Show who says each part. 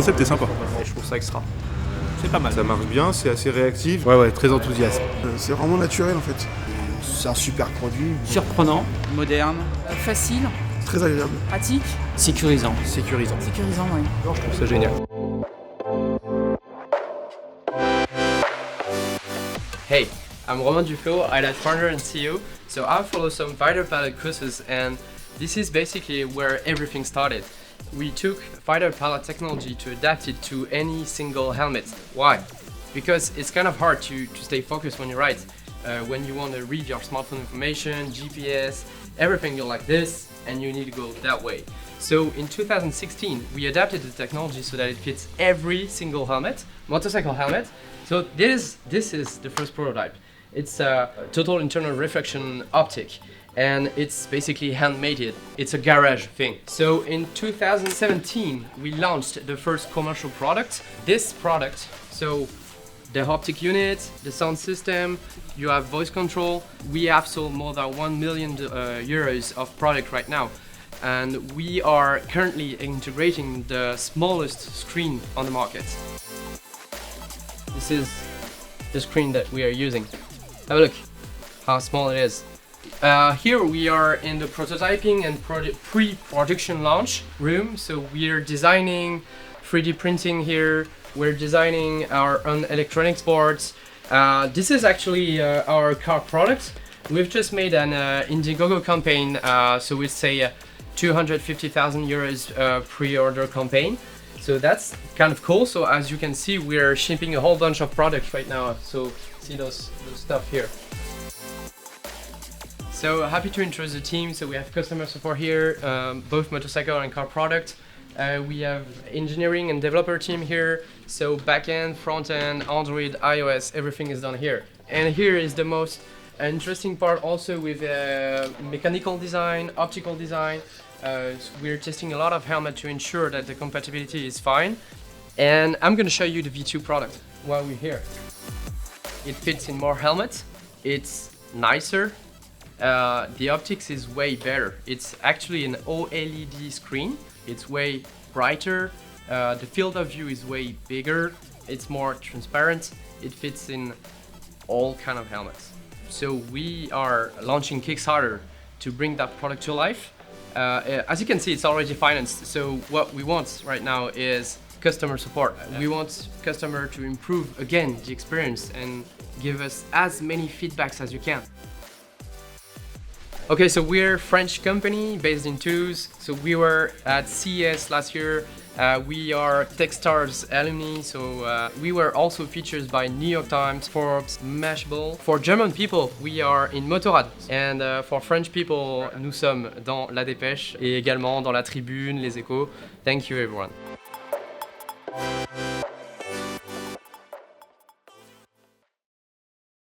Speaker 1: concept est sympa.
Speaker 2: Et je trouve ça extra. C'est pas mal.
Speaker 3: Ça marche bien, c'est assez réactif.
Speaker 1: Ouais, très enthousiaste.
Speaker 4: C'est vraiment naturel en fait. C'est un super produit.
Speaker 5: Surprenant, moderne,
Speaker 6: facile,
Speaker 4: Très agréable.
Speaker 6: pratique,
Speaker 5: sécurisant.
Speaker 2: Sécurisant.
Speaker 6: sécurisant, oui.
Speaker 2: Non, je trouve ça génial.
Speaker 7: Hey, I'm Romain Duflo, EyeLights founder and CEO. So I follow some fighter pilot courses, and this is basically where everything started. We took fighter pilot technology to adapt it to any single helmet. Why? Because it's kind of hard to stay focused when you ride. When you want to read your smartphone information, GPS, everything, you're like this, and you need to go that way. So in 2016, we adapted the technology so that it fits every single helmet, motorcycle helmet. So this is the first prototype. It's a total internal reflection optic, and it's basically handmade. It's a garage thing. So in 2017, we launched the first commercial product. This product, so the optic unit, the sound system, you have voice control. We have sold more than 1 million euros of product right now. And we are currently integrating the smallest screen on the market. This is the screen that we are using. Have a look how small it is. Here we are in the prototyping and pre-production launch room. So we are designing 3D printing here. We're designing our own electronics boards. This is actually our car product. We've just made an Indiegogo campaign, so it's a 250,000 euros pre-order campaign. So that's kind of cool. So as you can see, we're shipping a whole bunch of products right now. So see those stuff here. So happy to introduce the team. So we have customer support here, both motorcycle and car product. We have engineering and developer team here. So backend, frontend, Android, iOS, everything is done here. And here is the most interesting part also with mechanical design, optical design. We're testing a lot of helmet to ensure that the compatibility is fine. And I'm gonna show you the V2 product while we're here. It fits in more helmets. It's nicer. The optics is way better. It's actually an OLED screen. It's way brighter. The field of view is way bigger. It's more transparent. It fits in all kind of helmets. So we are launching Kickstarter to bring that product to life. As you can see, it's already financed. So what we want right now is customer support. We want customer to improve again the experience and give us as many feedbacks as you can. Okay, so we're a French company based in Toulouse. So we were at CES last year. We are Techstars alumni, so we were also featured by New York Times, Forbes, Mashable. For German people, we are in Motorrad. And for French people, nous sommes dans La Dépêche et également dans La Tribune, Les Échos. Thank you everyone.